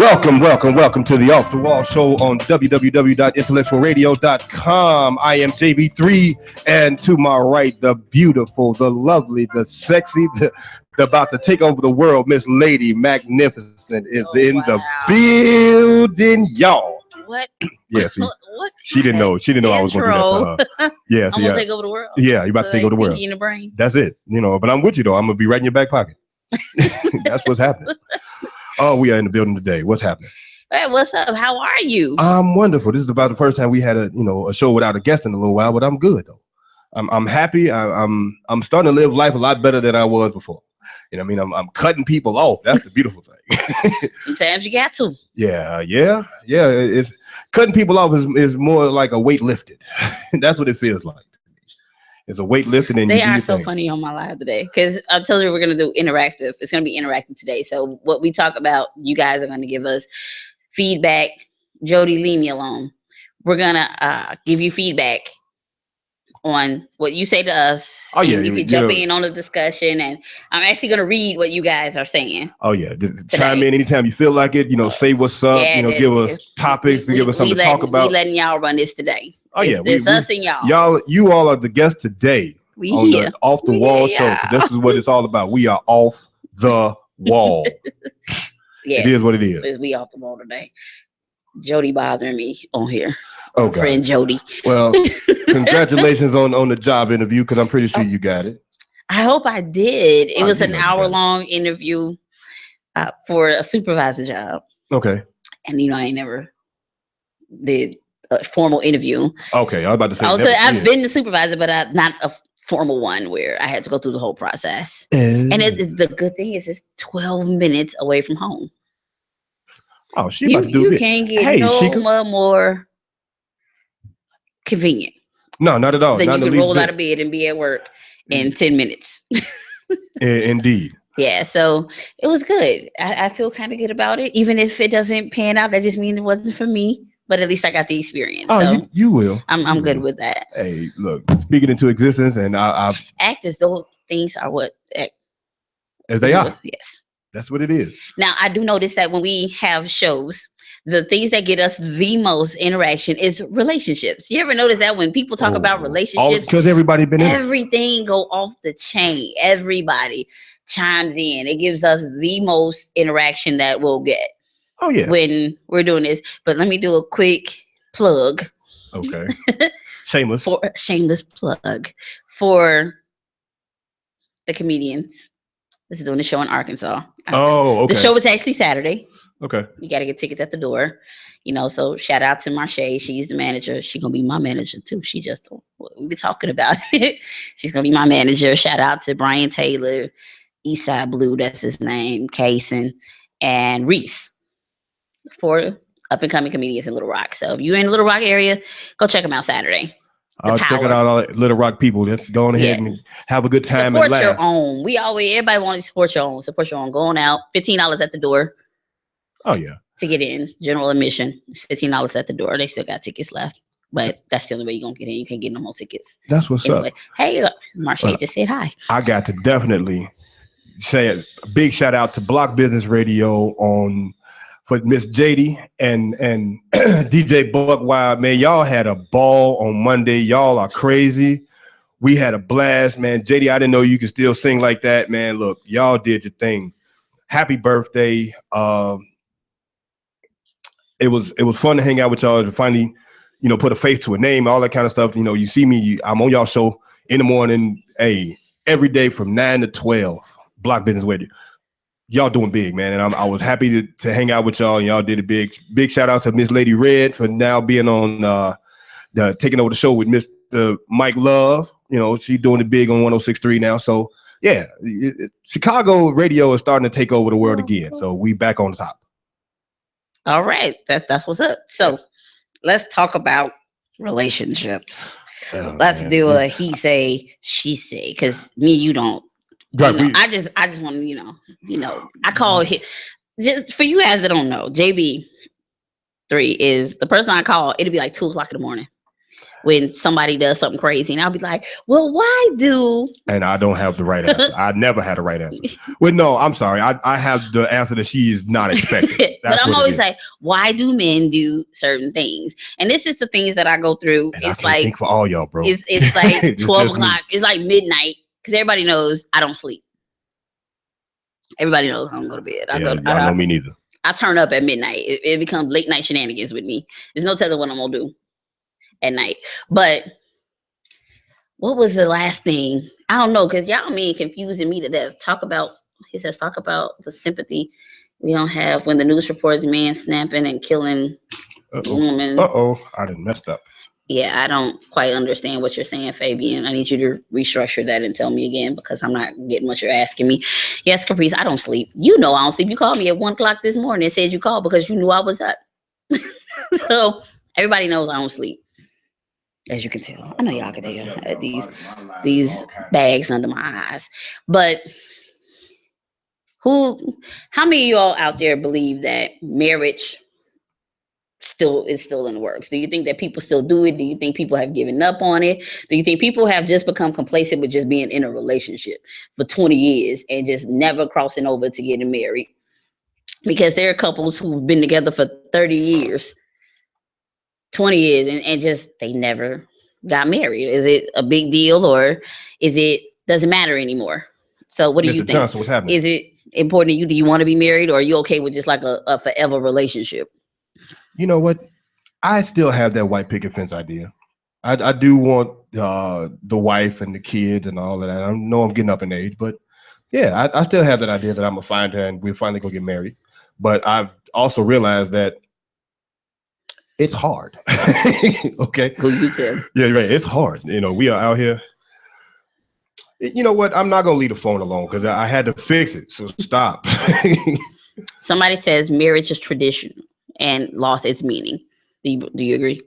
Welcome to the Off the Wall show on www.intellectualradio.com. I am JB3, and to my right, the beautiful, the lovely, the sexy, the about to take over the world, Miss Lady Magnificent is in the building, y'all. What? Yeah, see, what she didn't know. She didn't know I was going to do that to her. Yeah, I'm going to take over the world. Yeah, you're about to take over the world. In the brain. That's it. But I'm with you, though. I'm going to be right in your back pocket. That's what's happening. Oh, we are in the building today. What's happening? Hey, what's up? How are you? I'm wonderful. This is about the first time we had a show without a guest in a little while, but I'm good though. I'm happy. I'm starting to live life a lot better than I was before. I'm cutting people off. That's the beautiful thing. Sometimes you got to. Yeah. It's cutting people off is more like a weight lifted. That's what it feels like. It's a weight lifted, and they are so funny on my live today because I'm telling you we're gonna do interactive. It's gonna be interactive today. So what we talk about, you guys are gonna give us feedback. Jody, leave me alone. We're gonna give you feedback on what you say to us. Oh yeah, you can jump in on the discussion, and I'm actually gonna read what you guys are saying. Oh yeah, chime in anytime you feel like it. Say what's up. Give us topics, give us something to talk about. We letting y'all run this today. Oh yeah, it's us and y'all. You all are the guests today on the Off the Wall show. 'Cause this is what it's all about. We are off the wall. Yeah, it is what it is. We off the wall today. Jody bothering me on here. Oh, God. Friend Jody. Well, congratulations on the job interview because I'm pretty sure you got it. I hope I did. It was an hour-long interview for a supervisor job. Okay. And I ain't never did a formal interview. Okay, I was about to say. I've been the supervisor, but not a formal one where I had to go through the whole process. And the good thing is it's 12 minutes away from home. Oh, she about to do it. You can't get more convenient. No, not at all. Then you can roll out of bed and be at work in 10 minutes. Indeed. Yeah, so it was good. I feel kind of good about it. Even if it doesn't pan out, that just means it wasn't for me. But at least I got the experience. Oh, so you will. I'm good with that. Hey, look, speaking into existence, and I act as though things are what as they are. Yes, that's what it is. Now I do notice that when we have shows, the things that get us the most interaction is relationships. You ever notice that when people talk about relationships, because everybody been in everything go off the chain. Everybody chimes in. It gives us the most interaction that we'll get. Oh yeah. When we're doing this, but let me do a quick plug. Okay. Shameless plug for the comedians. This is doing the show in Arkansas. Oh, okay. The show is actually Saturday. Okay. You got to get tickets at the door. So shout out to Marche. She's the manager. She's gonna be my manager too. She just we be talking about it. She's gonna be my manager. Shout out to Brian Taylor, Eastside Blue. That's his name. Kaysen and Reese. For up and coming comedians in Little Rock. So if you're in the Little Rock area, go check them out Saturday. I'll check it out, all Little Rock people. Just go on ahead and have a good time. Support and laugh. Your own. Everybody wants to support your own. Support your own. Going out, $15 at the door. Oh yeah. To get in, general admission, it's $15 at the door. They still got tickets left, but that's the only way you're gonna get in. You can't get no more tickets. That's what's up. Hey, Marche just said hi. I got to definitely say a big shout out to Block Business Radio for Miss JD and DJ Buckwild. Man, y'all had a ball on Monday. Y'all are crazy. We had a blast, man. JD, I didn't know you could still sing like that, man. Look, y'all did your thing. Happy birthday. It was fun to hang out with y'all to finally, put a face to a name, all that kind of stuff. You see me, I'm on y'all show in the morning, every day from 9 to 12, Block Business Radio. Y'all doing big, man, and I was happy to hang out with y'all. And y'all did a big shout out to Miss Lady Red for now being on taking over the show with Mr. Mike Love. She's doing it big on 106.3 now. So yeah, Chicago radio is starting to take over the world again. So we back on top. All right, that's what's up. So let's talk about relationships. Let's do a he say, she say, because you don't. I just want to, I call it, just for you guys that don't know, JB3 is the person I call. It'll be like 2:00 in the morning. when somebody does something crazy, and I'll be like, well, why do? And I don't have the right answer. I never had a right answer. Well, no, I'm sorry. I have the answer that she is not expecting. But I'm always like, why do men do certain things? And this is the things that I go through. And it's I can't think for all y'all, bro. It's like It's 12 just me. o'clock. It's like midnight because everybody knows I don't sleep. Everybody knows I don't go to bed. Y'all know me neither. I turn up at midnight. It becomes late night shenanigans with me. There's no telling what I'm gonna do at night. But what was the last thing? I don't know, because y'all confusing me to death. He says talk about the sympathy we don't have when the news reports men snapping and killing women. I done messed up. Yeah, I don't quite understand what you're saying, Fabian. I need you to restructure that and tell me again, because I'm not getting what you're asking me. Yes, Caprice, I don't sleep. You know I don't sleep. You called me at 1 o'clock this morning and said you called because you knew I was up. So everybody knows I don't sleep. As you can tell. I know y'all can tell these bags under my eyes. But how many of y'all out there believe that marriage is still in the works? Do you think that people still do it? Do you think people have given up on it? Do you think people have just become complacent with just being in a relationship for 20 years and just never crossing over to getting married? Because there are couples who've been together for 30 years, 20 years, and just they never got married. Is it a big deal, or doesn't matter anymore? So what do you think? Johnson, what's happening? Is it important to you? Do you want to be married, or are you okay with just like a forever relationship? You know what? I still have that white picket fence idea. I do want the wife and the kids and all of that. I know I'm getting up in age, but yeah, I still have that idea that I'm gonna find her and we're finally gonna get married. But I've also realized that it's hard. Okay. Who you tell? Yeah, right. It's hard. We are out here. You know what? I'm not gonna leave the phone alone because I had to fix it. So stop. Somebody says marriage is tradition and lost its meaning. Do you agree?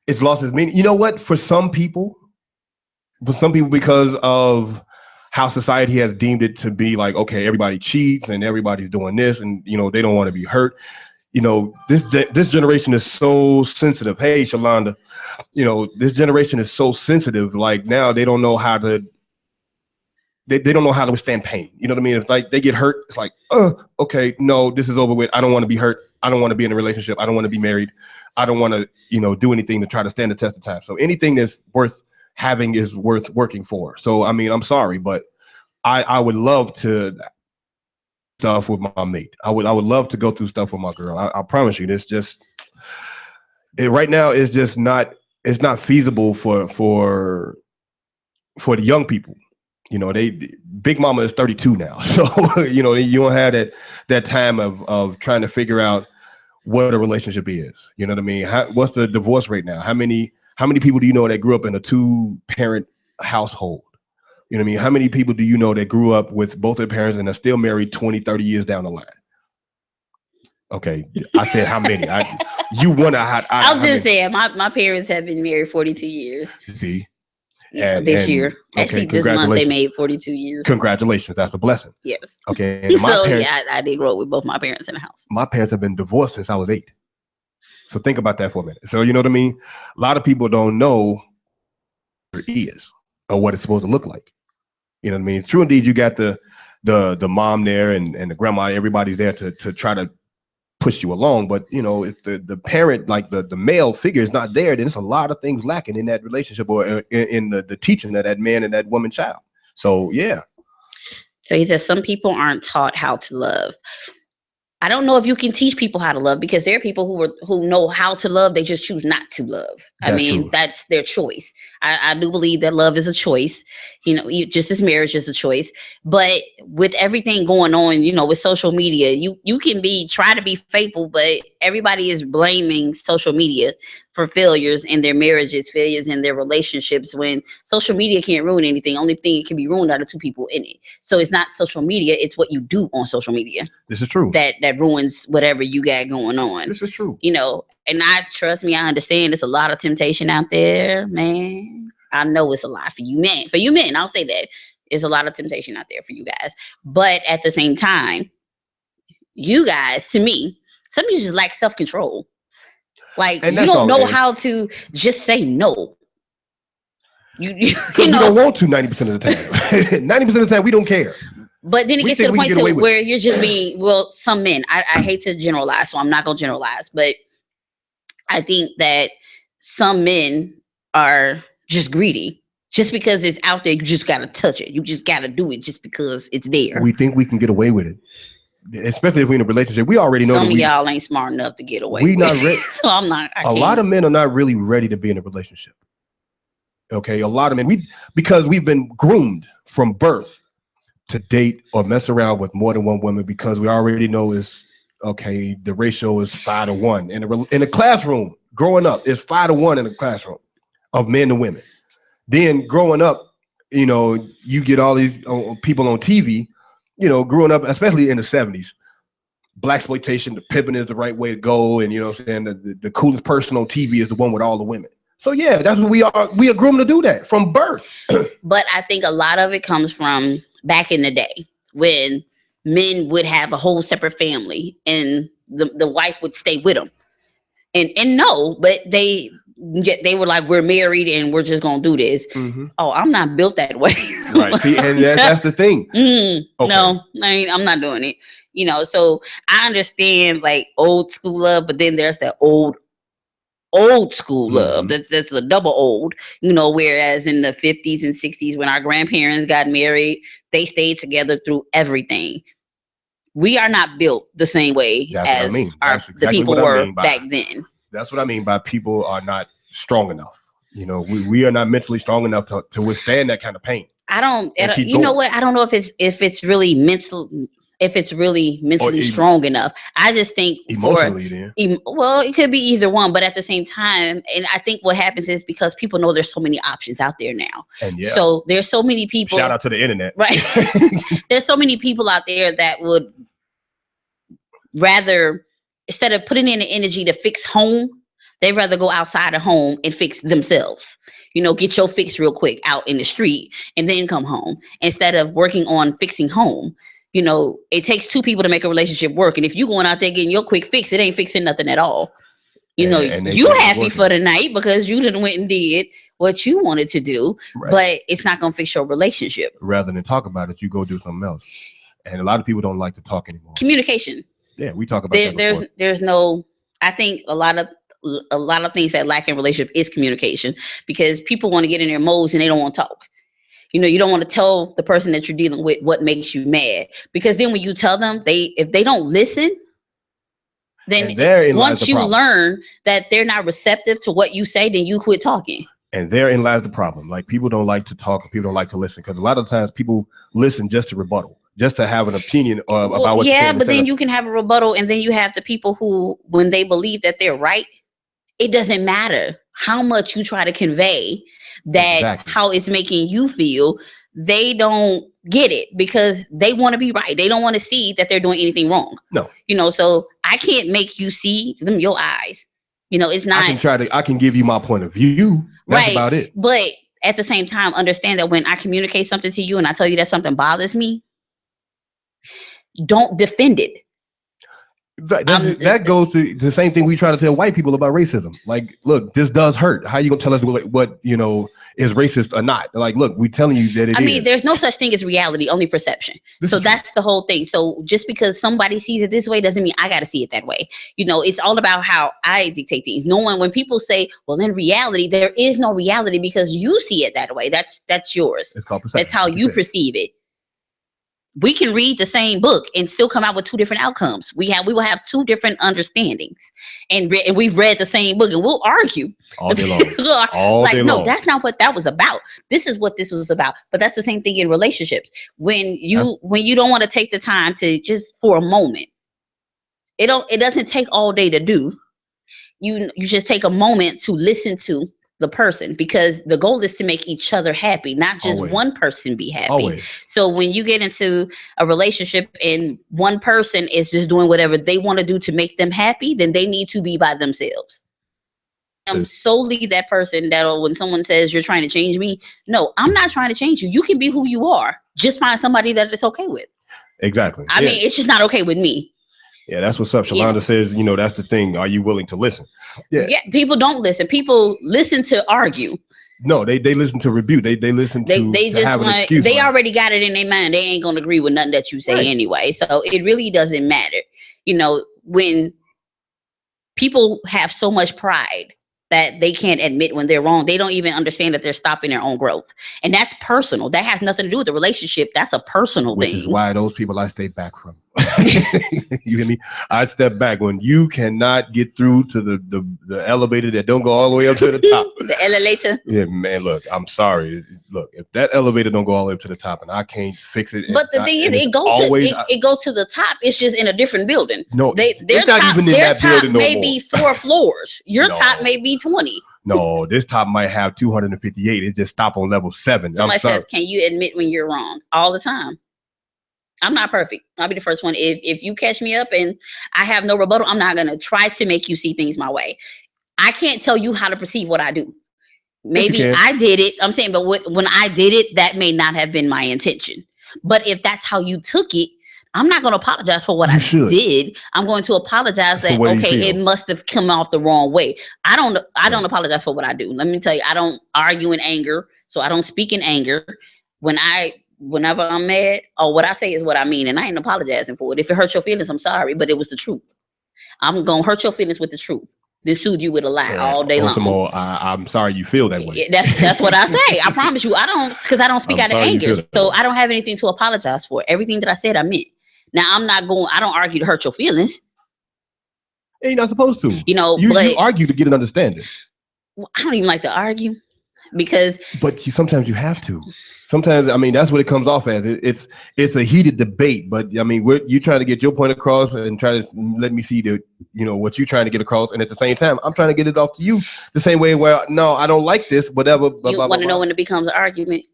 It's lost its meaning. You know what? For some people, because of how society has deemed it to be, like, okay, everybody cheats and everybody's doing this, and they don't want to be hurt. This generation is so sensitive. Hey, Shalonda, this generation is so sensitive. Like, now they don't know how to. They don't know how to withstand pain. You know what I mean? If like they get hurt, it's like, okay, no, this is over with. I don't want to be hurt. I don't want to be in a relationship. I don't want to be married. I don't want to, do anything to try to stand the test of time. So anything that's worth having is worth working for. So, I mean, I'm sorry, but I would love to stuff with my mate. I would love to go through stuff with my girl. I promise you, right now is just not. It's not feasible for the young people. Big Mama is 32 now, so you don't have that time of trying to figure out what a relationship is. You know what I mean? What's the divorce rate now? How many people do you know that grew up in a 2-parent household? You know what I mean? How many people do you know that grew up with both their parents and are still married 20, 30 years down the line? Okay, I said how many? You wonder how? I'll just say my parents have been married 42 years. See. This year. Actually, this month they made 42 years. Congratulations. That's a blessing. Yes. Okay. I did grow up with both my parents in the house. My parents have been divorced since I was 8. So think about that for a minute. So you know what I mean? A lot of people don't know what it is or what it's supposed to look like. You know what I mean? True indeed, you got the mom there and the grandma, everybody's there to try to push you along. But if the parent, like the male figure, is not there, then there's a lot of things lacking in that relationship or in the teaching of that man and that woman child. So yeah. So he says some people aren't taught how to love. I don't know if you can teach people how to love, because there are people who know how to love. They just choose not to love. That's their choice. I do believe that love is a choice, just as marriage is a choice. But with everything going on, with social media, you can try to be faithful, but everybody is blaming social media for failures in their marriages, failures in their relationships, when social media can't ruin anything. Only thing it can be ruined out of 2 people in it. So it's not social media, it's what you do on social media. This is true. That ruins whatever you got going on. This is true. And trust me, I understand there's a lot of temptation out there, man. I know it's a lot for you men. For you men, I'll say that. There's a lot of temptation out there for you guys. But at the same time, you guys, to me, some of you just lack self-control. Like, you don't know how to just say no. Because we don't want to 90% of the time. 90% of the time, we don't care. But then it gets to the point to where you're just being, well, some men, I hate to generalize, so I'm not going to generalize, but I think that some men are just greedy. Just because it's out there, you just got to touch it. You just got to do it just because it's there. We think we can get away with it. Especially if we're in a relationship. We already know some of y'all ain't smart enough to get away with it. Not ready. So I'm not. A lot of men are not really ready to be in a relationship. Okay, a lot of men, because we've been groomed from birth to date or mess around with more than one woman because we already know the ratio is 5-1 in a classroom. Growing up, it's 5-1 in a classroom of men to women. Then growing up, you get all these people on TV. Growing up, especially in the 70s, blaxploitation, the pimping is the right way to go, and what I'm saying, the coolest person on TV is the one with all the women. So yeah, that's what we are. We are groomed to do that from birth. But I think a lot of it comes from back in the day when men would have a whole separate family and the wife would stay with them. And no, but they were like, we're married and we're just gonna do this. Mm-hmm. Oh, I'm not built that way. Right. See, and that's the thing. Okay. No, I'm not doing it. So I understand like old school love, but then there's that old school love. That's a double old, whereas in the 50s and 60s when our grandparents got married, they stayed together through everything. We are not built the same way as the people were back then. That's what I mean by people are not strong enough. We are not mentally strong enough to withstand that kind of pain. I don't know if it's really mental. If it's really mentally strong enough. I just think emotionally well, it could be either one, but at the same time, and I think what happens is because people know there's so many options out there now. And so there's so many people. Shout out to the internet. Right. There's so many people out there that would rather, instead of putting in the energy to fix home, they'd rather go outside of home and fix themselves. Get your fix real quick out in the street and then come home instead of working on fixing home. It takes two people to make a relationship work. And if you going out there getting your quick fix, it ain't fixing nothing at all. And you happy for the night because you done went and did what you wanted to do, right. But it's not going to fix your relationship. Of than talk about it, you go do something else. And a lot of people don't like to talk anymore. Communication. Yeah, we talk about that. There's no, I think a lot of things that lack in relationship is communication because people want to get in their modes and they don't want to talk. You don't want to tell the person that you're dealing with what makes you mad because then when you tell them, if they don't listen, then once you learn that they're not receptive to what you say, then you quit talking. And therein lies the problem. Like people don't like to talk and people don't like to listen because a lot of times people listen just to rebuttal, just to have an opinion about what. Yeah, but then you can have a rebuttal and then you have the people who, when they believe that they're right, it doesn't matter how much you try to convey that how it's making you feel, they don't get it because they want to be right. They don't want to see that they're doing anything wrong. No. So I can't make you see them your eyes. It's not. I can give you my point of view. That's right, about it. But at the same time, understand that when I communicate something to you and I tell you that something bothers me, don't defend it. That goes to the same thing we try to tell white people about racism. Like, look, this does hurt. How you gonna tell us what is racist or not? Like, look, we're telling you that it is. I mean, there's no such thing as reality, only perception. So that's the whole thing. So just because somebody sees it this way doesn't mean I got to see it that way. It's all about how I dictate things. When people say, well, in reality, there is no reality because you see it that way. That's yours. It's called perception. That's how you perceive it. We can read the same book and still come out with two different outcomes. We will have two different understandings, and we've read the same book, and we'll argue all day long. Day long. That's not what that was about. This is what this was about. But that's the same thing in relationships. When you don't want to take the time to just for a moment, it doesn't take all day to do. You just take a moment to listen to the person because the goal is to make each other happy, not just one person be happy. Always. So when you get into a relationship and one person is just doing whatever they want to do to make them happy, then they need to be by themselves. I'm solely that person that when someone says you're trying to change me, no, I'm not trying to change you. You can be who you are. Just find somebody that it's okay with. Exactly. I mean, it's just not okay with me. Yeah, that's what's up. Shalonda says, that's the thing. Are you willing to listen? Yeah, people don't listen. People listen to argue. No, they listen to rebuke. They listen to they just have an want, excuse. they already got it in their mind. They ain't gonna agree with nothing that you say anyway. So it really doesn't matter. When people have so much pride that they can't admit when they're wrong, they don't even understand that they're stopping their own growth. And that's personal. That has nothing to do with the relationship. That's a personal thing. Which is why those people I stay back from. You hear me? I step back when you cannot get through to the elevator that don't go all the way up to the top. The elevator. Yeah, man, look, I'm sorry. Look, if that elevator don't go all the way up to the top and I can't fix it. But the thing is, it go to the top. It's just in a different building. No, their not top, even in that building no more. Their top may be 4 floors. Your top may be 20. No, this top might have 258. It just stop on level 7. Somebody says, can you admit when you're wrong? All the time. I'm not perfect. I'll be the first one. If you catch me up and I have no rebuttal, I'm not going to try to make you see things my way. I can't tell you how to perceive what I do. Maybe I did it. I'm saying, but when I did it, that may not have been my intention. But if that's how you took it, I'm not going to apologize for what I did. I'm going to apologize that, okay, it must have come off the wrong way. I don't apologize for what I do. Let me tell you, I don't argue in anger. So I don't speak in anger. Whenever I'm mad, or what I say is what I mean, and I ain't apologizing for it. If it hurts your feelings, I'm sorry, but it was the truth. I'm gonna hurt your feelings with the truth. Then soothe you with a lie all day long. More, I'm sorry you feel that way. That's what I say. I promise you, I don't speak out of anger, so I don't have anything to apologize for. Everything that I said, I meant. Now I don't argue to hurt your feelings. Hey, you're not supposed to. You argue to get an understanding. Well, I don't even like to argue because. But sometimes you have to. Sometimes, I mean, that's what it comes off as. It's a heated debate, but I mean, you trying to get your point across and try to let me see what you're trying to get across, and at the same time, I'm trying to get it off to you the same way. Well, no, I don't like this, whatever. You want to know when it becomes an argument?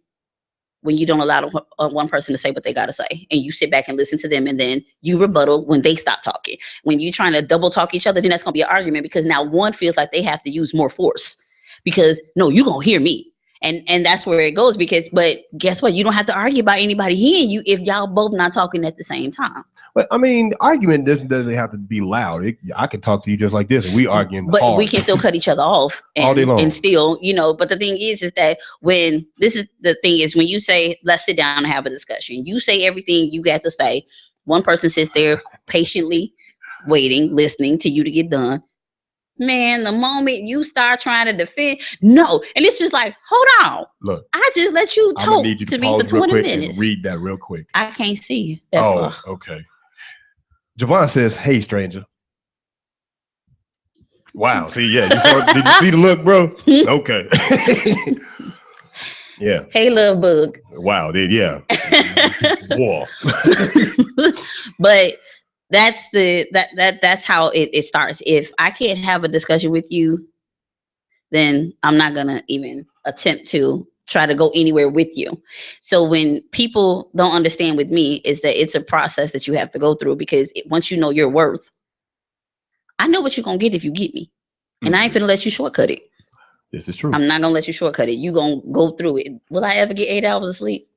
When you don't allow one person to say what they got to say, and you sit back and listen to them, and then you rebuttal when they stop talking. When you're trying to double talk each other, then that's going to be an argument because now one feels like they have to use more force because no, you're going to hear me. And that's where it goes but guess what? You don't have to argue about anybody hearing you if y'all both not talking at the same time. But I mean, argument doesn't have to be loud. I can talk to you just like this and we arguing but hard. We can still cut each other off all day long. And still, but the thing is that when you say, let's sit down and have a discussion, you say everything you got to say. One person sits there patiently waiting, listening to you to get done. Man, the moment you start trying to defend, no. And it's just like, hold on. Look, I just let you talk to me for 20 minutes. Read that real quick. I can't see. Okay. Javon says, hey, stranger. Wow. See, yeah. Did you see the look, bro? Okay. Yeah. Hey, little bug. Wow. Yeah. War. But that's how it starts. If I can't have a discussion with you, then I'm not gonna even attempt to try to go anywhere with you. So when people don't understand with me is that it's a process that you have to go through because once you know your worth, I know what you're gonna get if you get me, and I ain't finna let you shortcut it. This is true. I'm not gonna let you shortcut it. You gonna go through it. Will I ever get 8 hours of sleep?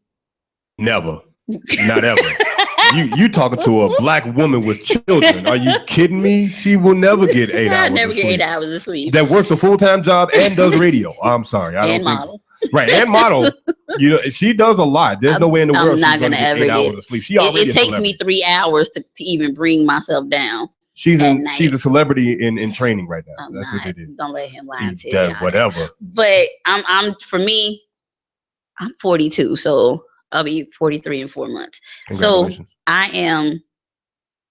Never. Not ever. You talking to a black woman with children? Are you kidding me? She will never get 8 hours. I never get 8 hours of sleep. That works a full-time job and does radio. I'm sorry, I don't model. Right, and model. She does a lot. There's no way in the world she's gonna get 8 hours of sleep. It takes me 3 hours to even bring myself down. She's a celebrity in training right now. That's what it is. Don't let him lie to you. Whatever. But I'm 42, so I'll be 43 in 4 months. So I am.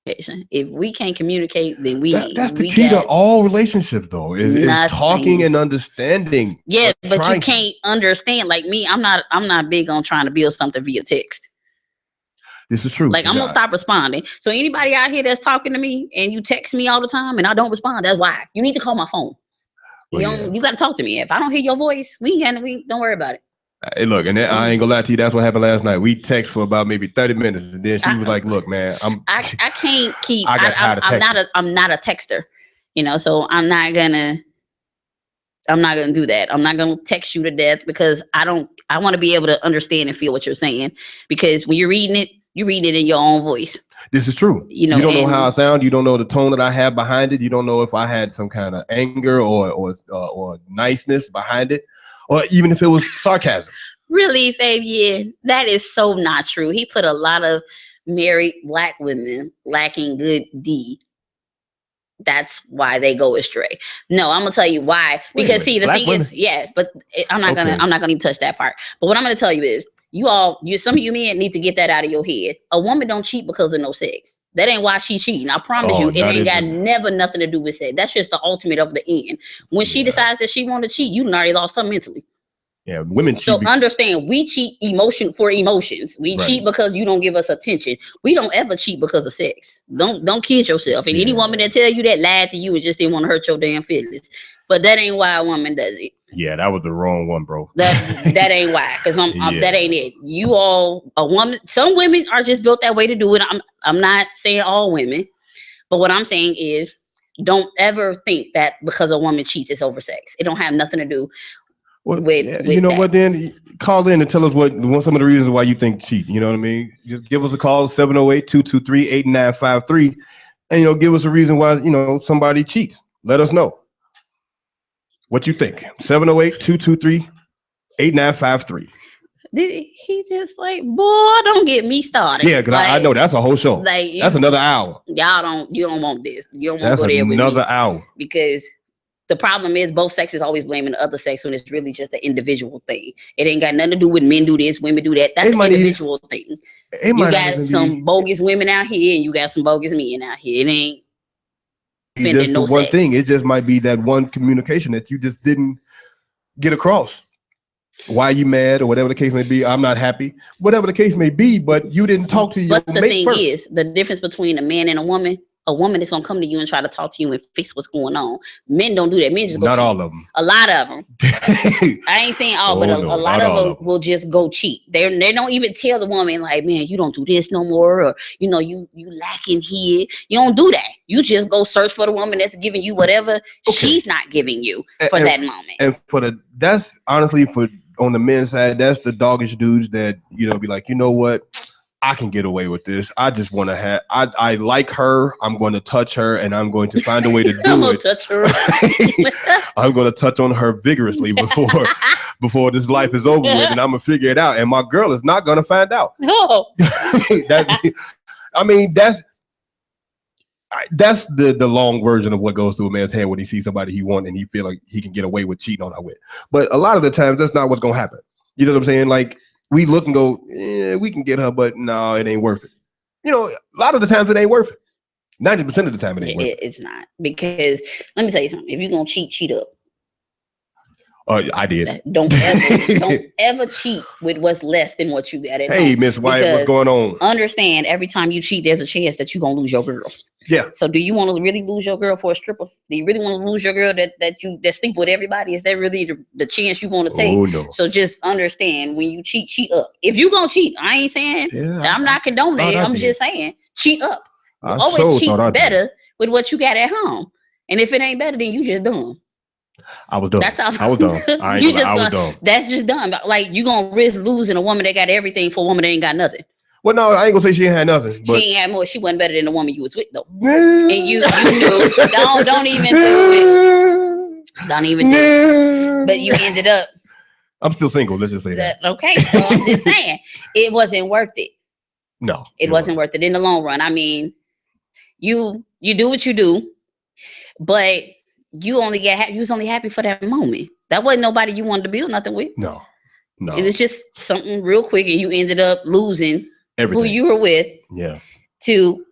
If we can't communicate, then that's the key to all relationships, though. Is talking and understanding. Yeah, but you can't understand. Like me, I'm not big on trying to build something via text. This is true. Like I'm gonna stop responding. So anybody out here that's talking to me and you text me all the time and I don't respond, that's why. You need to call my phone. You got to talk to me. If I don't hear your voice, we don't worry about it. Hey, look, and I ain't gonna lie to you. That's what happened last night. We text for about maybe 30 minutes, and then she was like, "Look, man, I can't keep. I'm not a texter, So I'm not gonna do that. I'm not gonna text you to death because I want to be able to understand and feel what you're saying. Because when you're reading it in your own voice. This is true. You don't know how I sound. You don't know the tone that I have behind it. You don't know if I had some kind of anger or niceness behind it. or even if it was sarcasm. Really, Fabian, that is so not true. He put a lot of married black women lacking good D. That's why they go astray. No, I'm gonna tell you why. Wait a Because minute, see, the black thing women? is, yeah, but Okay. I'm not gonna even touch that part. But what I'm gonna tell you is, some of you men need to get that out of your head. A woman don't cheat because of no sex. That ain't why she cheating. I promise Oh, you, it not ain't got even. never nothing to do with sex. That's just the ultimate of the end. When she Yeah. decides that she want to cheat, you done already lost her mentally. Yeah. Women cheat. So understand, we cheat emotion for emotions. We Right. cheat because you don't give us attention. We don't ever cheat because of sex. Don't kid yourself. And any Yeah. woman that tell you that lied to you and just didn't want to hurt your damn feelings. But that ain't why a woman does it. Yeah, that was the wrong one, bro. That ain't why. Because Yeah. that ain't it. You all a woman. Some women are just built that way to do it. I'm not saying all women, but what I'm saying is, don't ever think that because a woman cheats, it's over sex. It don't have nothing to do Well, with yeah, you with know that. what? Then call in and tell us what some of the reasons why you think cheat. You know what I mean? Just give us a call 708-223-8953, and give us a reason why somebody cheats. Let us know what you think. 708-223-8953. Did he just like, boy, don't get me started. Yeah, because I Like, know that's a whole show. like That's another hour. you don't want this. You don't want to That's go there with me another hour. because the problem is both sexes always blaming the other sex when it's really just an individual thing. It ain't got nothing to do with men do this, women do that. That's an individual thing. It You might not got even some be bogus women out here and you got some bogus men out here. It ain't offending just the no one sex. thing. It just might be that one communication that you just didn't get across. Why you mad or whatever the case may be. I'm not happy. Whatever the case may be, but you didn't talk to your But the mate thing first. is, the difference between a man and a woman is gonna come to you and try to talk to you and fix what's going on. Men don't do that. Men just go Not cheat. all of them. A lot of them. I ain't saying all, but a no, lot not of all them of them. will just go cheat. They don't even tell the woman like, man, you don't do this no more, or you lacking here. You don't do that. You just go search for the woman that's giving you whatever she's not giving you for that moment. And that's honestly for on the men's side, that's the doggish dudes that be like, you know what, I can get away with this. I just want to have. I like her. I'm going to touch her, and I'm going to find a way to I'm do gonna it. touch her. I'm going to touch on her vigorously before this life is over with, and I'm gonna figure it out. And my girl is not going to find out. No. I mean, that's the long version of what goes through a man's head when he sees somebody he wants and he feel like he can get away with cheating on her with. But a lot of the times, that's not what's going to happen. You know what I'm saying? Like, we look and go, we can get her, but no, it ain't worth it. A lot of the times it ain't worth it. 90% of the time it ain't worth it. It's not, because let me tell you something. If you're gonna cheat up. I did. Don't ever cheat with what's less than what you got at home. Hey, Miss White, what's going on? Understand, every time you cheat, there's a chance that you're gonna lose your girl. Yeah. So do you want to really lose your girl for a stripper? Do you really want to lose your girl that sleep with everybody? Is that really the chance you want to take? Oh no. So just understand, when you cheat up. If you gonna cheat, I ain't saying I'm not condoning it. I'm just saying cheat up. Always cheat better with what you got at home. And if it ain't better, then you just dumb. I was dumb. I was dumb. I was dumb. That's just dumb. Like, you gonna risk losing a woman that got everything for a woman that ain't got nothing. Well, no, I ain't gonna say she ain't had nothing. But she ain't had more. She wasn't better than the woman you was with though. And you knew. Don't even do it. Don't even do it. But you ended up. I'm still single. Let's just say that. Okay, so I'm just saying it wasn't worth it. No, it wasn't worth it in the long run. I mean, you do what you do, but you was only happy for that moment. That wasn't nobody you wanted to build nothing with. No. It was just something real quick, and you ended up losing everything. Who you were with. Yeah. To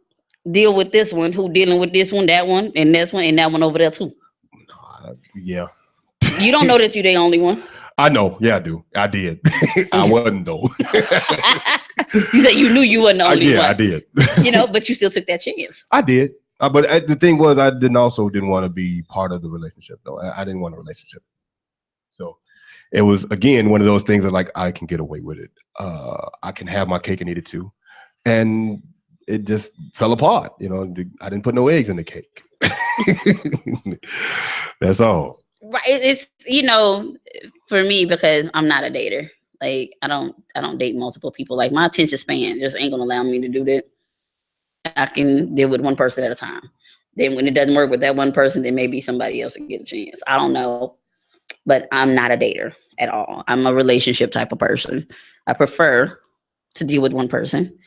deal with this one, who dealing with this one, that one, and this one, and that one over there too. Yeah. You don't know that you're the only one. I know. Yeah, I do. I did. I wasn't though. You said you knew you wasn't the only one. Yeah, I did. But you still took that chance. I did. But the thing was, I didn't want to be part of the relationship though. I didn't want a relationship. So it was, again, one of those things that, like, I can get away with it. I can have my cake and eat it too. And it just fell apart. I didn't put no eggs in the cake. That's all. Right. It's, for me, because I'm not a dater. Like, I don't date multiple people. Like, my attention span just ain't gonna allow me to do that. I can deal with one person at a time. Then when it doesn't work with that one person, then maybe somebody else will get a chance. I don't know. but I'm not a dater at all. I'm a relationship type of person. I prefer to deal with one person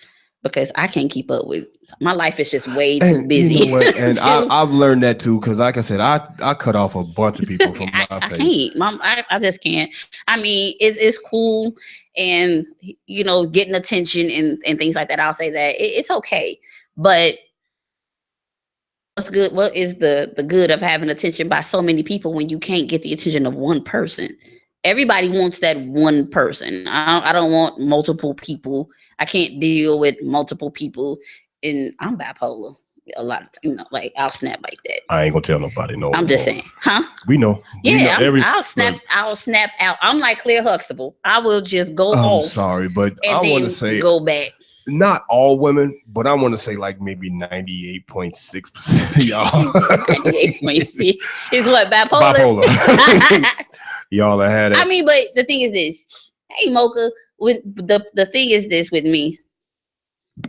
because I can't keep up with. My life is just way too busy. You know what? And I've learned that too, because like I said, I cut off a bunch of people from my I page. can't. I just can't. I mean, it's cool, and getting attention and things like that. I'll say that it's okay, but what's good? What is the good of having attention by so many people when you can't get the attention of one person? Everybody wants that one person. I don't want multiple people. I can't deal with multiple people, and I'm bipolar a lot of times. Like I'll snap like that. I ain't gonna tell nobody. No, I'm just saying, huh? We know. Yeah, We know I'll snap. Look, I'll snap out. I'm like Claire Huxtable. I will just go I'm off sorry, but and I want to then say go back. not all women, but I want to say like maybe 98.6% of y'all. 98.6 is what bipolar. Y'all have had it. I mean, but the thing is this. Hey, Mocha. With the thing is this with me.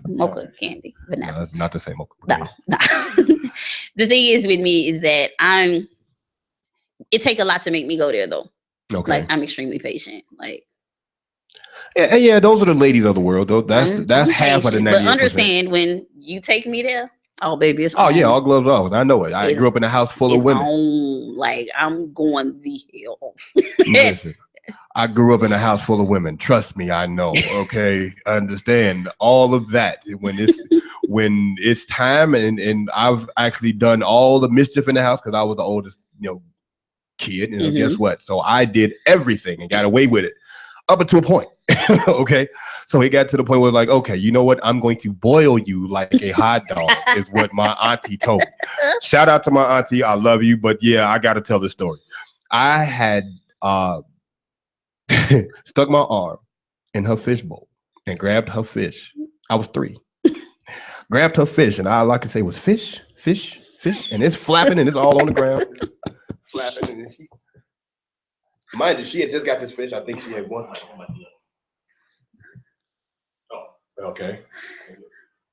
Mocha candy, vanilla. No, that's not the same Mocha. No. The thing is with me is that it takes a lot to make me go there though. Okay. Like I'm extremely patient. Like yeah, those are the ladies of the world though. That's half of the 98%. But understand when you take me there, oh baby, it's oh on. yeah, all gloves off. I know it. I grew up in a house full of women. Like I'm going the hell. Listen, I grew up in a house full of women. Trust me, I know. Okay, I understand all of that. When it's time, and I've actually done all the mischief in the house because I was the oldest, kid. Guess what? So I did everything and got away with it up until a point. Okay, so it got to the point where like, okay, you know what? I'm going to boil you like a hot dog. Is what my auntie told me. Shout out to my auntie. I love you, but yeah, I got to tell this story. I had stuck my arm in her fish bowl and grabbed her fish. I was 3. Grabbed her fish, and all I could say was fish, and it's flapping and it's all on the ground. Flapping, and mind you, she had just got this fish. I think she had one. Oh, okay.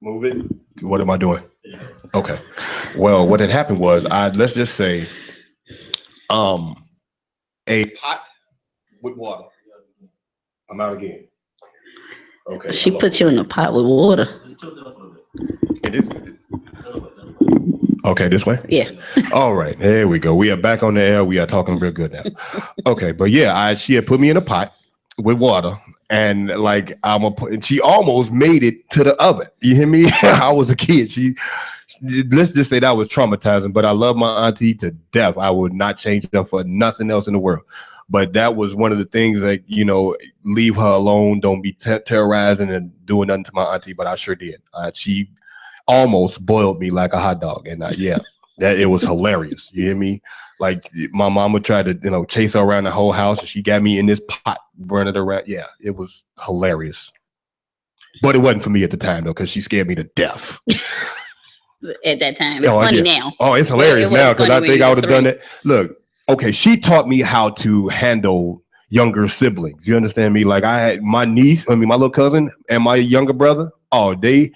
Move it. What am I doing? Okay. Well, what had happened was let's just say a pot with water. I'm out again. Okay. She put you in a pot with water. It is. Okay, this way? Yeah. All right, there we go. We are back on the air. We are talking real good now. Okay, but yeah, she had put me in a pot with water, and like she almost made it to the oven. You hear me? I was a kid. Let's just say that was traumatizing, but I love my auntie to death. I would not change her for nothing else in the world. But that was one of the things that, leave her alone. Don't be terrorizing and doing nothing to my auntie, but I sure did. She almost boiled me like a hot dog. And that it was hilarious. You hear me? Like my mama tried to, chase her around the whole house, and she got me in this pot running around. Yeah, it was hilarious. But it wasn't for me at the time, though, because she scared me to death. At that time. It's funny now. Oh, it's hilarious now because I think I would have done it. Look, okay, she taught me how to handle younger siblings. You understand me? Like I had my little cousin and my younger brother. Oh, they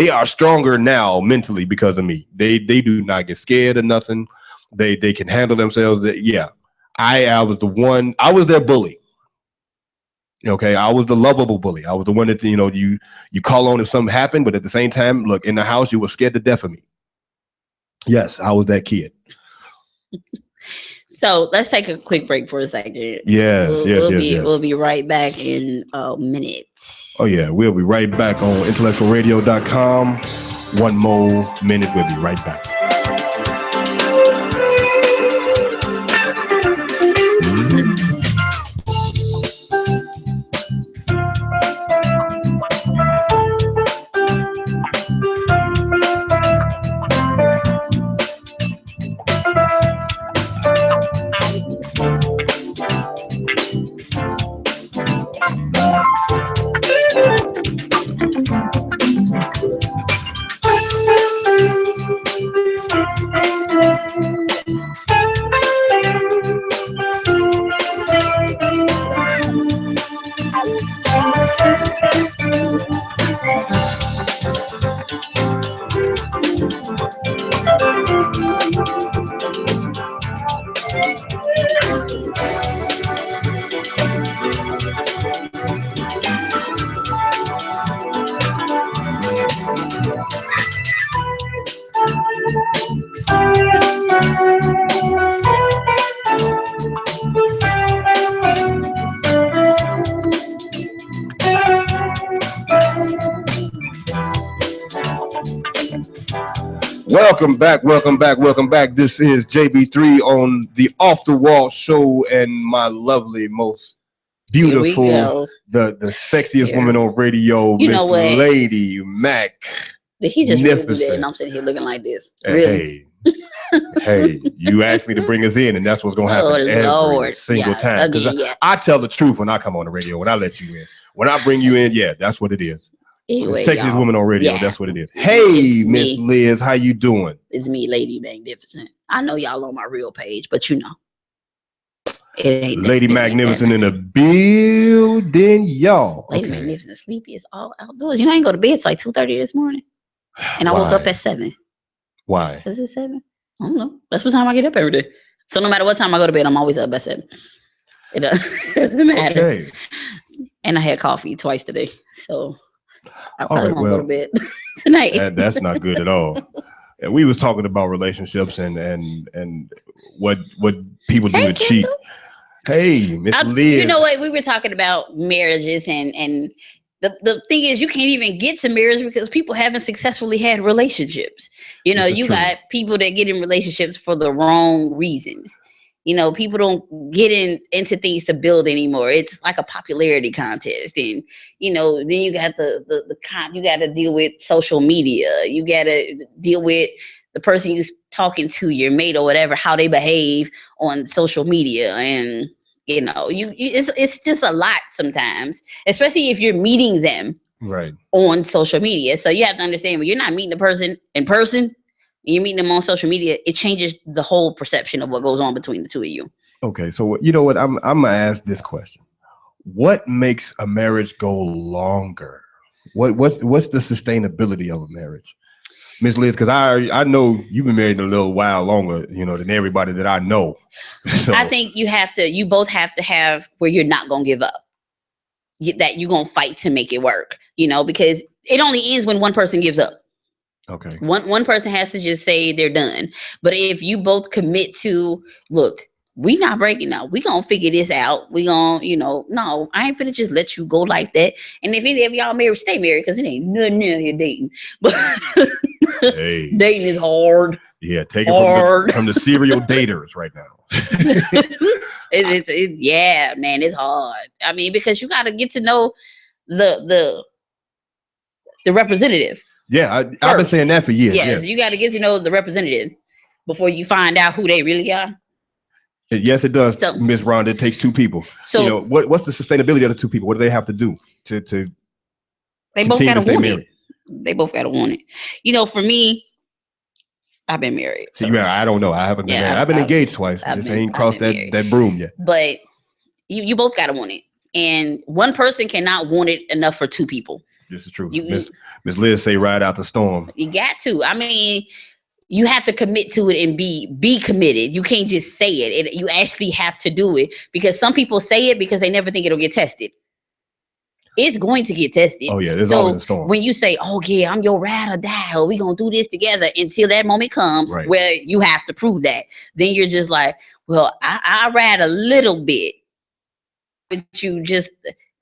are stronger now mentally because of me. They do not get scared of nothing. They can handle themselves. I was the one. I was their bully. Okay, I was the lovable bully. I was the one that you call on if something happened, but at the same time, look, in the house you were scared to death of me. Yes, I was that kid. So let's take a quick break for a second. Yes. We'll be right back in a minute. Oh yeah, we'll be right back on IntellectualRadio.com. One more minute, we'll be right back. Welcome back. This is JB3 on the Off the Wall Show, and my lovely, most beautiful, the sexiest woman on radio, Miss Lady Mac. Did he just really do that? And I'm sitting here looking like this. Really? Hey, you asked me to bring us in, and that's what's going to happen every single time. Because I tell the truth when I come on the radio, when I let you in. When I bring you in, that's what it is. Anyway, the sexiest woman on radio, that's what it is. Hey, Miss Liz, how you doing? It's me, Lady Magnificent. I know y'all on my real page, but you know. It ain't Lady Magnificent in the building, y'all. Lady Magnificent sleepy is all outdoors. You know, I ain't go to bed till like 2:30 this morning. And I woke up at 7. Why? Is it 7? I don't know. That's what time I get up every day. So no matter what time I go to bed, I'm always up at 7. It doesn't matter. Okay. And I had coffee twice today. So I probably won't go to bed tonight. That's not good at all. And we was talking about relationships and what people do to cheat. Hey, Miss Liz. You know what? We were talking about marriages and the thing is you can't even get to marriage because people haven't successfully had relationships. You know, you got people that get in relationships for the wrong reasons. You know, people don't get into things to build anymore. It's like a popularity contest. And, you know, then you got you got to deal with social media. You got to deal with the person you're talking to, your mate or whatever, how they behave on social media. And, you know, it's just a lot sometimes, especially if you're meeting them on social media. So you have to understand when you're not meeting the person in person, you meet them on social media, it changes the whole perception of what goes on between the two of you. Okay, so you know what? I'm gonna ask this question: what makes a marriage go longer? What's the sustainability of a marriage, Miss Liz? Because I know you've been married a little while longer, you know, than everybody that I know. So. I think you both have to have where you're not gonna give up, that you're gonna fight to make it work. You know, because it only ends when one person gives up. Okay. One person has to just say they're done. But if you both commit to, look, we not breaking up. We gonna figure this out. We gonna, you know, no, I ain't finna just let you go like that. And if any of y'all married, stay married, because it ain't nothing out here dating. But dating is hard. Yeah, take it from the serial daters right now. Yeah, man, it's hard. I mean, because you gotta get to know the representative. Yeah, I've been saying that for years. Yes, you got to get to know the representative before you find out who they really are. Yes, it does, Miss Rhonda. It takes two people. So, you know, what's the sustainability of the two people? What do they have to do to they both got to want it. They both got to want it. You know, for me, I've been married. So. I don't know. I haven't been married. I've been engaged twice. I just ain't crossed that broom yet. But you both got to want it. And one person cannot want it enough for two people. This is true. Miss Liz say ride out the storm. You got to. I mean, you have to commit to it and be committed. You can't just say it. You actually have to do it, because some people say it because they never think it'll get tested. It's going to get tested. Oh yeah, there's always a storm. When you say, "Oh yeah, I'm your ride or die," or "We gonna do this together," until that moment comes where you have to prove that, then you're just like, "Well, I ride a little bit," but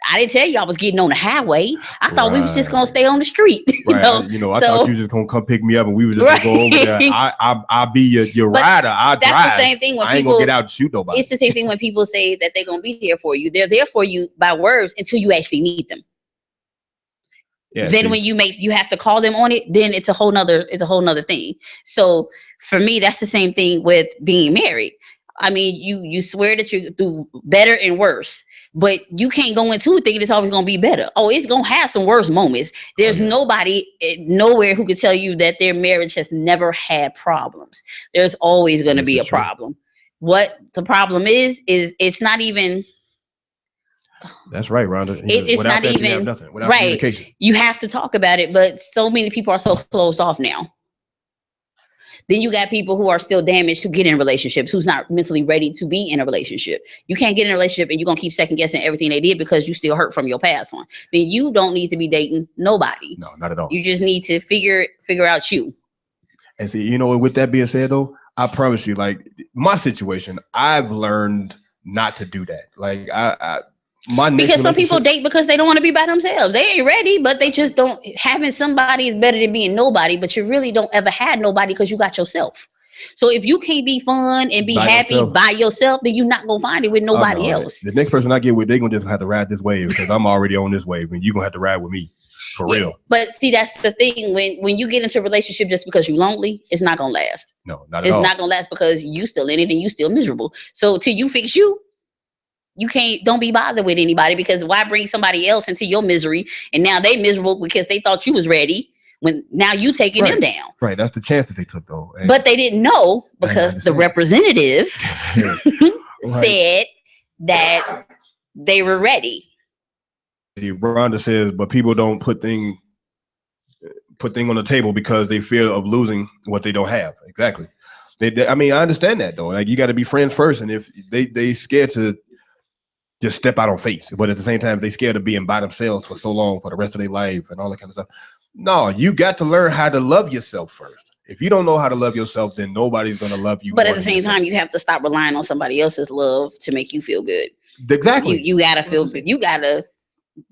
I didn't tell you I was getting on the highway. I thought we was just gonna stay on the street. I thought you were just gonna come pick me up and we were just gonna go over there. I'll be your rider. I'll drive. That's the same thing when I ain't gonna get out and shoot nobody. It's the same thing when people say that they're gonna be there for you. They're there for you by words until you actually need them. Yeah, then when you have to call them on it, then it's a whole nother thing. So for me, that's the same thing with being married. I mean, you swear that you do better and worse. But you can't go into it thinking it's always going to be better. Oh, it's going to have some worse moments. There's nobody nowhere who could tell you that their marriage has never had problems. There's always going to be a problem. What the problem is it's not even. That's right, Rhonda. It's not even. You have nothing. Without communication. You have to talk about it, but so many people are so closed off now. Then you got people who are still damaged who get in relationships, who's not mentally ready to be in a relationship. You can't get in a relationship and you're going to keep second guessing everything they did because you still hurt from your past one. Then you don't need to be dating nobody. No, not at all. You just need to figure out you. And see, you know, with that being said, though, I promise you, like my situation, I've learned not to do that. Like Because some people date because they don't want to be by themselves. They ain't ready, but they just don't. Having somebody is better than being nobody, but you really don't ever had nobody because you got yourself. So if you can't be fun and be happy by yourself, then you're not gonna find it with nobody else. The next person I get with, they're gonna just have to ride this wave because I'm already on this wave, and you're gonna have to ride with me for real. But see, that's the thing. When you get into a relationship just because you're lonely, it's not gonna last. No, not at all. It's not gonna last because you still in it and you still miserable. So till you fix you don't be bothered with anybody, because why bring somebody else into your misery and now they miserable because they thought you was ready when now you taking them down. Right, that's the chance that they took though. And but they didn't know because the representative said that they were ready. Rhonda says, but people don't put thing on the table because they fear of losing what they don't have. Exactly. I mean, I understand that though. Like, you got to be friends first, and if they scared to just step out on faith, but at the same time they scared of being by themselves for so long for the rest of their life and all that kind of stuff. No, you got to learn how to love yourself first. If you don't know how to love yourself, then nobody's going to love you. But at the same time, you have to stop relying on somebody else's love to make you feel good. Exactly. You got to feel good. You got to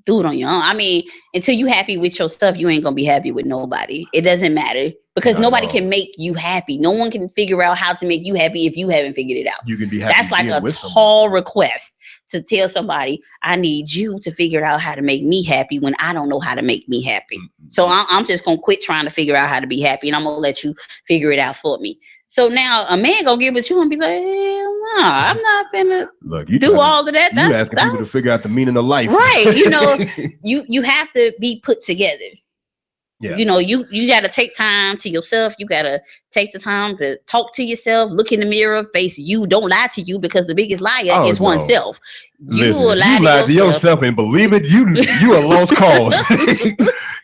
do it on your own. I mean, until you happy with your stuff, you ain't going to be happy with nobody. It doesn't matter, because nobody can make you happy. No one can figure out how to make you happy if you haven't figured it out. You can be happy. That's like a tall request to tell somebody, I need you to figure out how to make me happy when I don't know how to make me happy. Mm-hmm. So I'm just going to quit trying to figure out how to be happy, and I'm going to let you figure it out for me. So now a man going to get with you and be like, hell no, I'm not finna do all of that. You asking people to figure out the meaning of life. Right. You know, you have to be put together. Yeah. You know, you got to take time to yourself. You got to take the time to talk to yourself, look in the mirror, face you. Don't lie to you, because the biggest liar is oneself. You lie to yourself and believe it, you a lost cause.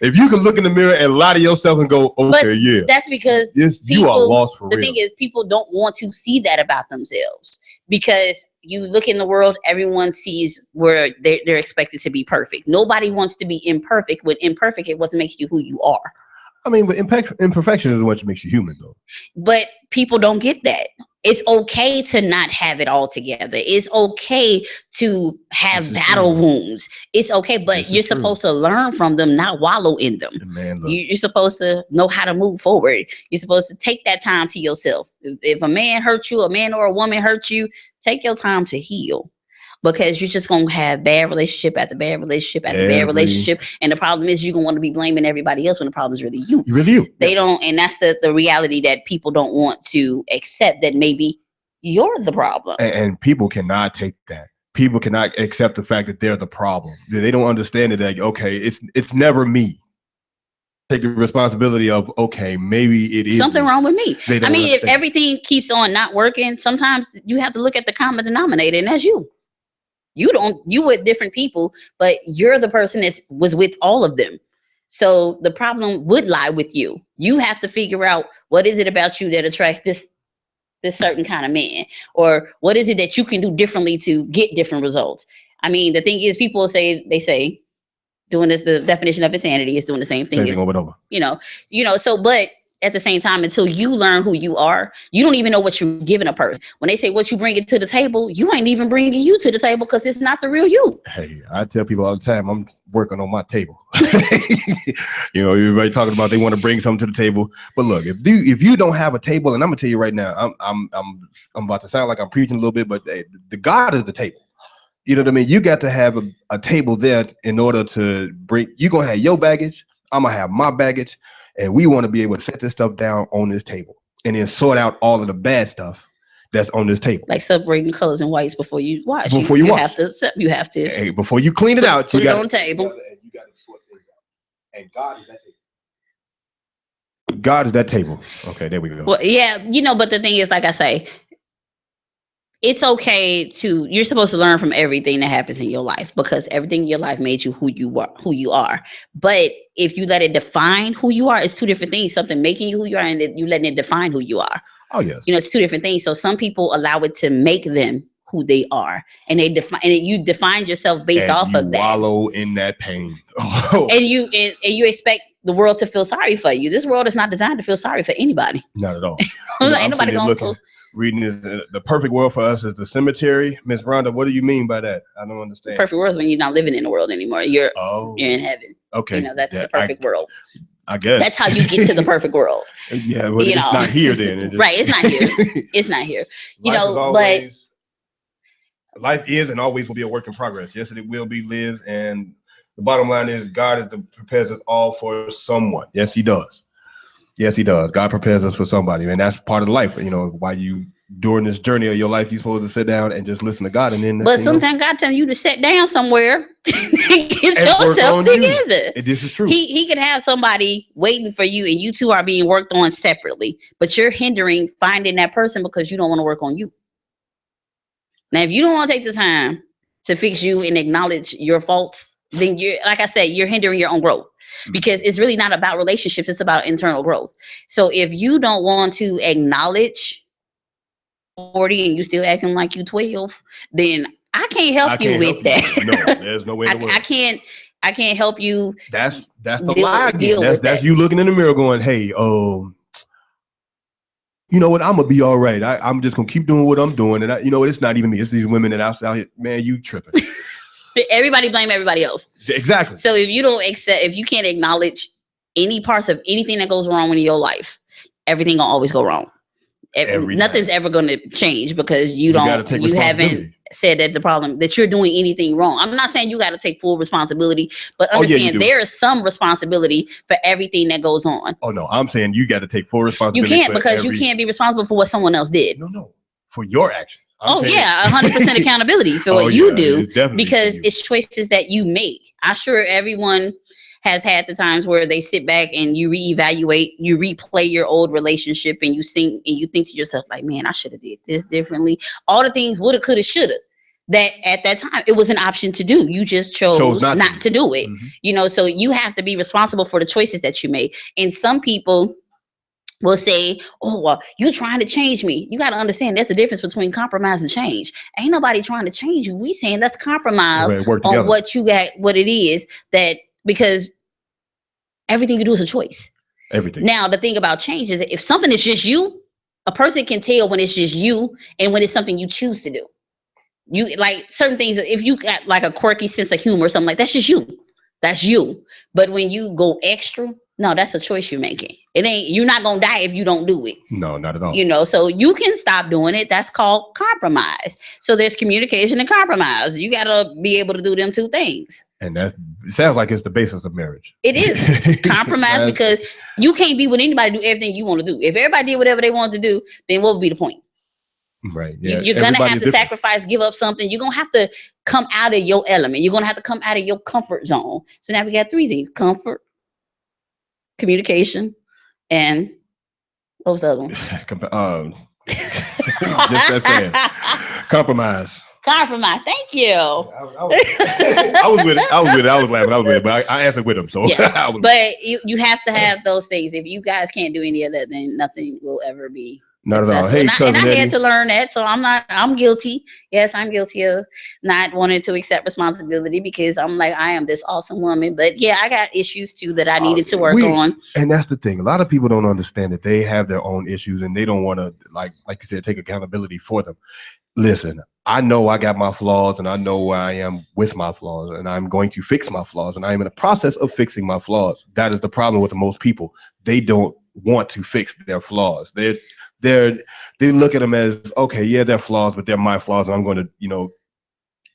If you can look in the mirror and lie to yourself and go, okay, that's because you are lost for real. The thing is, people don't want to see that about themselves, because you look in the world, everyone sees where they're expected to be perfect. Nobody wants to be imperfect. When imperfect, it what makes you who you are. I mean, but imperfection is what makes you human, though. But people don't get that. It's okay to not have it all together. It's okay to have battle wounds. It's okay, but you're supposed to learn from them, not wallow in them. Man, you're supposed to know how to move forward. You're supposed to take that time to yourself. If a man hurt you, a man or a woman hurt you, take your time to heal. Because you're just going to have bad relationship after bad relationship after bad relationship. And the problem is you're going to want to be blaming everybody else when the problem is really you. Really you. They don't. And that's the reality that people don't want to accept, that maybe you're the problem. And people cannot take that. People cannot accept the fact that they're the problem. They don't understand it. Like, okay, it's never me. Take the responsibility of, okay, maybe it is something wrong with me. I mean, if everything keeps on not working, sometimes you have to look at the common denominator, and that's you. You with different people, but you're the person that was with all of them. So the problem would lie with you. You have to figure out, what is it about you that attracts this certain kind of man, or what is it that you can do differently to get different results. I mean, the thing is, people say doing this, the definition of insanity is doing the same thing over and over. You know, so, but at the same time, until you learn who you are, you don't even know what you're giving a person. When they say what you bring it to the table, you ain't even bringing you to the table, because it's not the real you. Hey, I tell people all the time, I'm working on my table. You know, everybody talking about they want to bring something to the table, but look, if you don't have a table, and I'm gonna tell you right now, I'm about to sound like I'm preaching a little bit, but the God is the table. You know what I mean? You got to have a table there in order to bring. You're gonna have your baggage. I'm gonna have my baggage. And we want to be able to set this stuff down on this table and then sort out all of the bad stuff that's on this table. Like separating colors and whites before you wash. You have to. Hey, before you clean it out, put it on the table. You got to sort things out. And God is that table. God is that table. Okay, there we go. Well, yeah, but the thing is, like I say, it's okay you're supposed to learn from everything that happens in your life, because everything in your life made you who you are. But if you let it define who you are, it's two different things. Something making you who you are, and you letting it define who you are. Oh, yes. It's two different things. So some people allow it to make them who they are, and you define yourself based off of that. Wallow in that pain. And you expect the world to feel sorry for you. This world is not designed to feel sorry for anybody. Not at all. Ain't nobody going to reading is the perfect world for us is the cemetery. Miss Rhonda, what do you mean by that? I don't understand. The perfect world is when you're not living in the world anymore. You're in heaven. Okay. That's the perfect world. I guess that's how you get to the perfect world. Yeah, but it's not here then. Right, it's not here. It's not here. Life is and always will be a work in progress. Yes, it will be, Liz. And the bottom line is God prepares us all for someone. Yes, he does. Yes, he does. God prepares us for somebody, and that's part of the life. While you during this journey of your life, you're supposed to sit down and just listen to God, and then. But sometimes God telling you to sit down somewhere, get yourself together. This is true. He could have somebody waiting for you, and you two are being worked on separately, but you're hindering finding that person because you don't want to work on you. Now, if you don't want to take the time to fix you and acknowledge your faults, then like I said, you're hindering your own growth. Because it's really not about relationships, it's about internal growth. So if you don't want to acknowledge 40 and you still acting like you 12, then I can't help you with that. No, there's no way in the world. I can't help you. That's the lie again. That's you looking in the mirror going, hey, you know what? I'm gonna be all right. I'm just gonna keep doing what I'm doing, and it's not even me. It's these women that out here. Man, you tripping. Everybody blame everybody else. Exactly. So if you can't acknowledge any parts of anything that goes wrong in your life, everything will always go wrong. Nothing's ever going to change because you haven't said that the problem that you're doing anything wrong. I'm not saying you got to take full responsibility, but understand there is some responsibility for everything that goes on. Oh no, I'm saying you got to take full responsibility. You can't because you can't be responsible for what someone else did. No, for your actions. 100% accountability for what you do because you. It's choices that you make. I'm sure everyone has had the times where they sit back and you reevaluate, you replay your old relationship and you think to yourself like, man, I should have did this differently. All the things woulda, coulda, shoulda that at that time it was an option to do. You just chose not to do it. Mm-hmm. So you have to be responsible for the choices that you make. And some people will say, oh, well, you trying to change me. You got to understand there's a difference between compromise and change. Ain't nobody trying to change you. We saying let's compromise on what you got, what it is that, because everything you do is a choice. Everything. Now, the thing about change is that if something is just you, a person can tell when it's just you and when it's something you choose to do. You like certain things, if you got like a quirky sense of humor or something like that's just you. That's you. But when you go extra, no, that's a choice you're making. You're not going to die if you don't do it. No, not at all. So you can stop doing it. That's called compromise. So there's communication and compromise. You got to be able to do them two things. And it sounds like it's the basis of marriage. It is compromise because you can't be with anybody, do everything you want to do. If everybody did whatever they wanted to do, then what would be the point? Right. Yeah. You're going to have to sacrifice, give up something. You're going to have to come out of your element. You're going to have to come out of your comfort zone. So now we got 3 Z's: comfort, communication, and what was the other one? Just that fast. Compromise. Thank you. I was with it. I was laughing. But I answered with him. So yeah. But you have to have those things. If you guys can't do any of that, then nothing will ever be not successful. At all. Hey, and I had to learn that. So I'm guilty. Yes, I'm guilty of not wanting to accept responsibility because I'm like, I am this awesome woman. But yeah, I got issues too that I needed to work on. And that's the thing. A lot of people don't understand that they have their own issues and they don't want to, like you said, take accountability for them. Listen, I know I got my flaws and I know where I am with my flaws and I'm going to fix my flaws and I am in the process of fixing my flaws. That is the problem with most people. They don't want to fix their flaws. They look at them as, okay, yeah, they're flaws, but they're my flaws and I'm going to,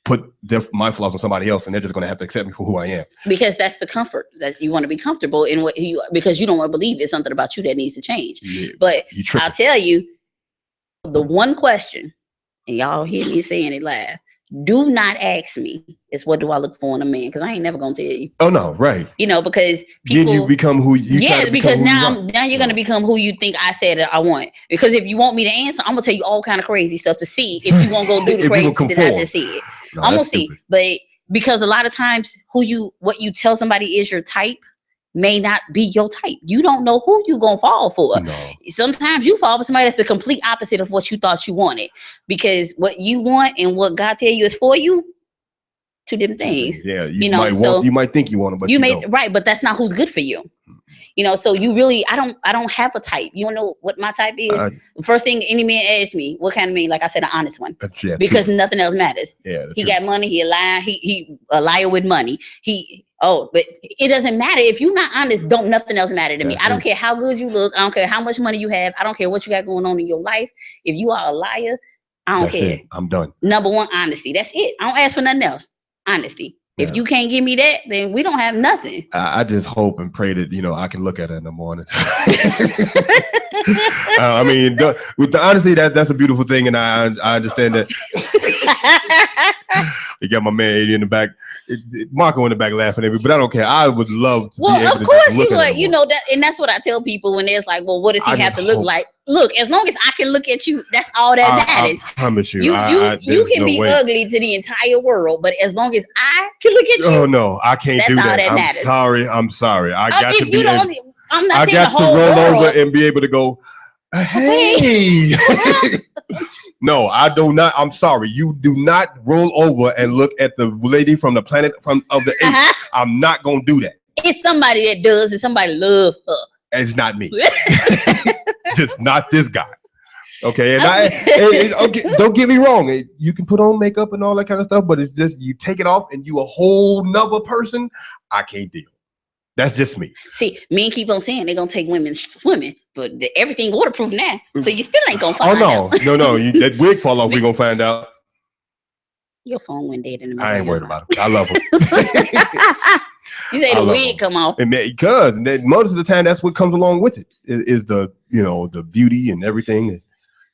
put my flaws on somebody else and they're just going to have to accept me for who I am. Because that's the comfort that you want to be comfortable in because you don't want to believe it's something about you that needs to change. Yeah, but I'll tell you, the one question, and y'all hear me saying it live, do not ask me is what do I look for in a man? Because I ain't never gonna tell you. Oh no, right. Because people, then you become who you. Yeah, because now you're gonna become who you think I said that I want. Because if you want me to answer, I'm gonna tell you all kind of crazy stuff to see if you gonna go do the crazy that I just said. No, I'm gonna see, but because a lot of times what you tell somebody is your type may not be your type. You don't know who you gonna fall for. No. Sometimes you fall for somebody that's the complete opposite of what you thought you wanted. Because what you want and what God tell you is for you, two different things. Yeah, you might think you want them, but you don't. Right, but that's not who's good for you. So you really, I don't have a type. You don't know what my type is. First thing any man asks me, what kind of man? Like I said, an honest one, because nothing else matters. Yeah, he got money. He a liar. He a liar with money. But it doesn't matter if you're not honest. Don't nothing else matter to me. I don't care how good you look. I don't care how much money you have. I don't care what you got going on in your life. If you are a liar, I don't care. I'm done. Number one, honesty. That's it. I don't ask for nothing else. Honesty. If you can't give me that, then we don't have nothing. I just hope and pray that, I can look at it in the morning. I mean, with the honesty, that's a beautiful thing, and I understand that. You got my man Eddie in the back, Marco in the back laughing at me, but I don't care. I would love to be able to just look at it. That, and that's what I tell people when there's like, well, what does he have to look like? Look, as long as I can look at you, that's all that matters. I promise you. You can be ugly to the entire world, but as long as I can look at you, oh no, I can't do that. I'm sorry. I got to be. I'm not. I got to roll over and be able to go. Hey. No, I do not. I'm sorry. You do not roll over and look at the lady from the planet of the apes. I'm not gonna do that. It's somebody that does, and somebody loves her. It's not me. Just not this guy. Okay, and okay, don't get me wrong. You can put on makeup and all that kind of stuff, but it's just you take it off and you a whole nother person. I can't deal. That's just me. See, men keep on saying they're gonna take women swimming, but everything waterproof now, so you still ain't gonna find out. No. That wig fall off. We gonna find out. Your phone went dead in the middle. I ain't worried about it. I love him. You say the wig come off, and because most of the time that's what comes along with it is the the beauty and everything.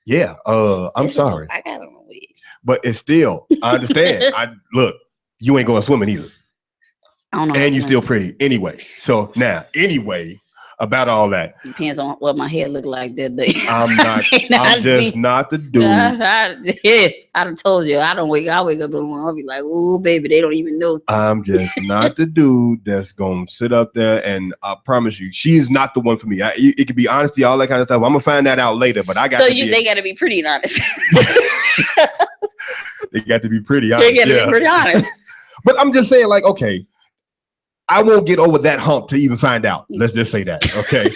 Yeah. I'm sorry. I got on a wig, but it's still. I understand. Look. You ain't going swimming either. I don't know. And you're still pretty anyway. So now, about all that. Depends on what my hair look like that day. I'm not. I'm just not the dude. I done told you. I wake up in the morning. I'll be like, "Oh, baby, they don't even know." I'm just not the dude that's gonna sit up there, and I promise you, she is not the one for me. It could be honesty, all that kind of stuff. I'm gonna find that out later. But I got. So they got to be pretty and honest. They got to be pretty honest. They got to be pretty honest. But I'm just saying, like, okay. I won't get over that hump to even find out. Let's just say that, okay?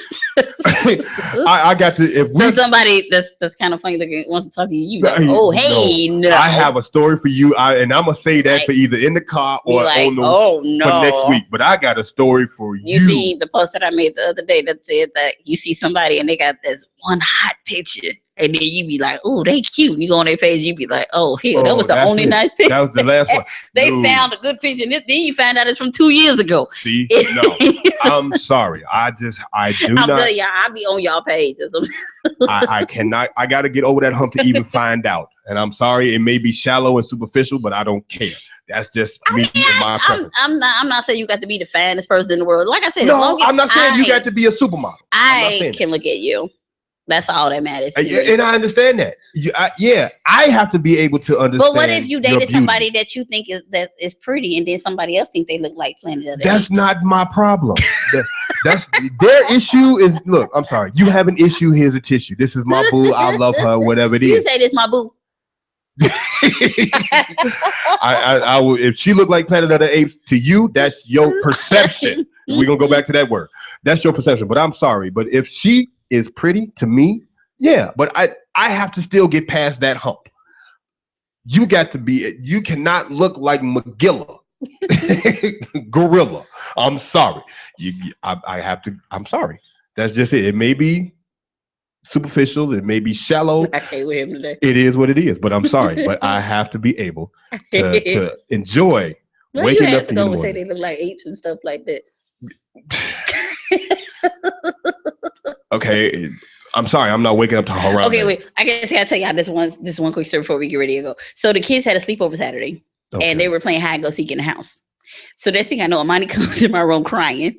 I got to. So somebody that's kind of funny looking wants to talk to you. Like, oh, hey, no. I have a story for you, and I'm gonna say that for either in the car or on the for next week. But I got a story for you. You see the post that I made the other day that said that you see somebody and they got this one hot picture. And then you be like, oh, they cute. You go on their page, you be like, oh, hell, that was the only nice picture. That was the last one. They found a good picture. And then you find out it's from 2 years ago. See? No. I'm sorry. I do not. I'm telling y'all, I'll be on y'all pages. I cannot. I got to get over that hump to even find out. And I'm sorry. It may be shallow and superficial, but I don't care. That's just me and my preference. I'm not saying you got to be the finest person in the world. Like I said, no, I'm not saying you got to be a supermodel. I can look at you. That's all that matters. And I understand that. I have to be able to understand. But what if you dated somebody that you think is pretty, and then somebody else think they look like Planet of the That's not my problem. That's their issue. Is look. I'm sorry. You have an issue. Here's a tissue. This is my boo. I love her. Whatever it is. You say this my boo. I will. If she looked like Planet of the Apes to you, that's your perception. We're gonna go back to that word. That's your perception. But I'm sorry. But if she is pretty to me, yeah, but I have to still get past that hump. You cannot look like Magilla. Gorilla. I'm sorry. I have to. I'm sorry. That's just it. It may be superficial. It may be shallow. I can't with him today. It is what it is. But I'm sorry. But I have to be able to enjoy waking up in the morning. Say they look like apes and stuff like that. Okay, I'm sorry. I'm not waking up to her. Okay, wait. I guess I gotta tell y'all this one quick story before we get ready to go. So the kids had a sleepover Saturday, and they were playing hide and go seek in the house. So next thing I know, Amani comes in my room crying,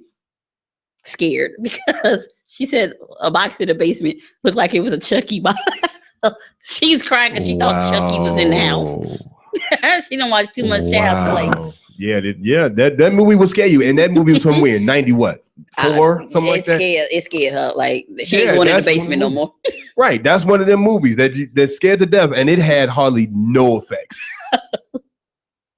scared because she said a box in the basement looked like it was a Chucky box. She's crying because she thought Chucky was in the house. She don't watch too much Child's Play. Yeah, that movie will scare you, and that movie was from when? 90 what? 4, something like that. It scared her. Like she ain't going in the basement no more. Right, that's one of them movies that scared to death, and it had hardly no effects.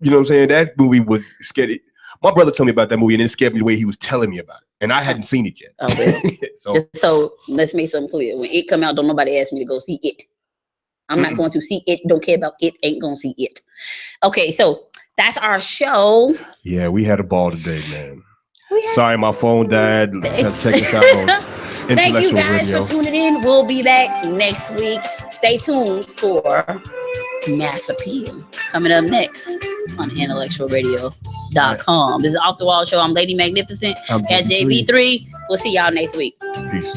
You know what I'm saying? That movie was scary. My brother told me about that movie, and it scared me the way he was telling me about it. and I hadn't seen it yet. Oh, well. So, So let's make something clear. When it come out, don't nobody ask me to go see it. I'm not going to see it. Don't care about it. Ain't gonna see it. Okay, so that's our show. yeah, we had a ball today, man. Sorry, my phone died. Check us out on Thank you Intellectual guys Radio. for tuning in. We'll be back next week. Stay tuned for Mass Appeal coming up next on IntellectualRadio.com. This is Off the Wall Show. I'm Lady Magnificent at JB3. We'll see y'all next week. Peace.